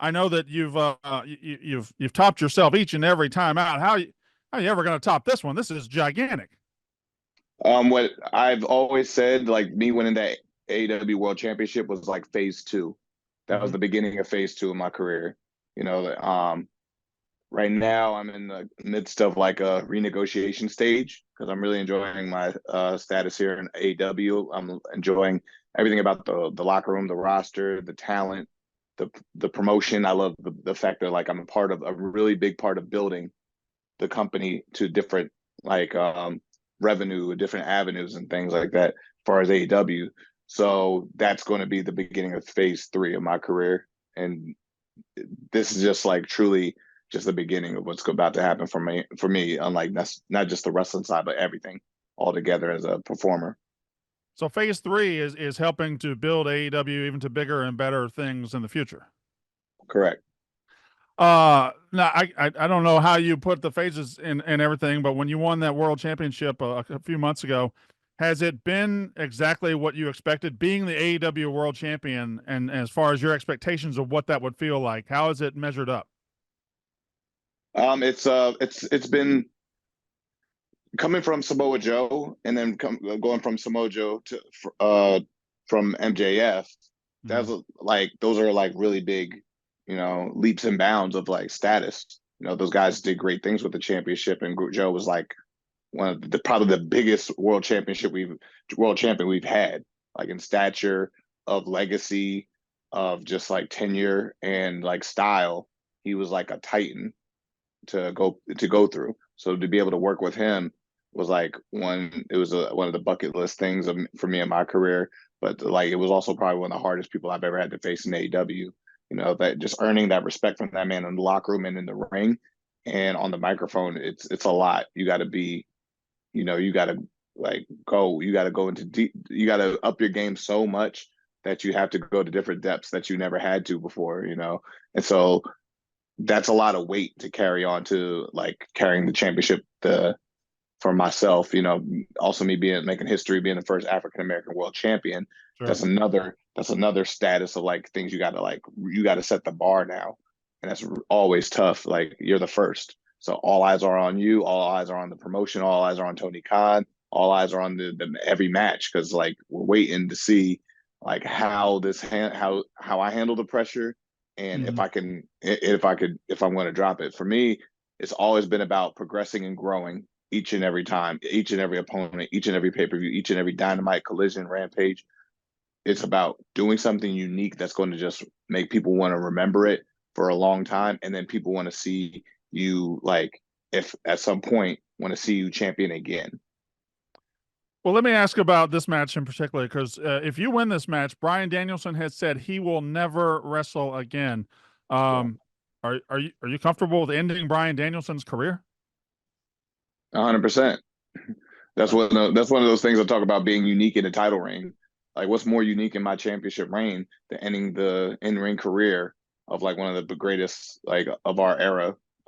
I know that you've topped yourself each and every time out. How are you ever going to top this one? This is gigantic. What I've always said, like me winning that AEW World Championship was like phase two. That was Mm-hmm. the beginning of phase two of my career. You know, right now I'm in the midst of like a renegotiation stage because I'm really enjoying my status here in AEW. I'm enjoying everything about the locker room, the roster, the talent, the promotion. I love the fact that like I'm a really big part of building the company to different like revenue, different avenues and things like that as far as AEW. So that's going to be the beginning of phase three of my career. And this is just like truly just the beginning of what's about to happen for me, unlike not just the wrestling side, but everything all together as a performer. So phase three is helping to build AEW even to bigger and better things in the future. Correct. Now I don't know how you put the phases in and everything, but when you won that world championship a few months ago, has it been exactly what you expected being the AEW world champion? And as far as your expectations of what that would feel like, how has it measured up? It's been coming from Samoa Joe and then going from Samoa Joe to from MJF. Mm-hmm. That's like those are like really big, leaps and bounds of like status. Those guys did great things with the championship, and Joe was like one of probably the biggest world champion we've had, like in stature, of legacy, of just like tenure and like style. He was like a titan to go through. So to be able to work with him was like one of the bucket list things for me in my career. But like it was also probably one of the hardest people I've ever had to face in AEW. That just earning that respect from that man in the locker room and in the ring and on the microphone, it's a lot. You got to be, you got to you got to go into deep, you got to up your game so much that you have to go to different depths that you never had to before. And so that's a lot of weight to carry on to like carrying the championship for myself, also me making history, being the first African American world champion. Sure. That's another status of like things you got to set the bar now. And that's always tough. Like you're the first. So all eyes are on you, all eyes are on the promotion, all eyes are on Tony Khan, all eyes are on the every match because like we're waiting to see like how I handle the pressure and Mm-hmm. if I'm going to drop it. For me, it's always been about progressing and growing each and every time, each and every opponent, each and every pay-per-view, each and every Dynamite, Collision, Rampage. It's about doing something unique that's going to just make people want to remember it for a long time, and then people want to see you like if at some point want to see you champion again. Well, let me ask about this match in particular, because if you win this match, Brian Danielson has said he will never wrestle again. Yeah, Um, are you comfortable with ending Brian Danielson's career? 100%. That's one of those things I talk about being unique in the title ring. Like, what's more unique in my championship reign than ending the in ring career of like one of the greatest like of our era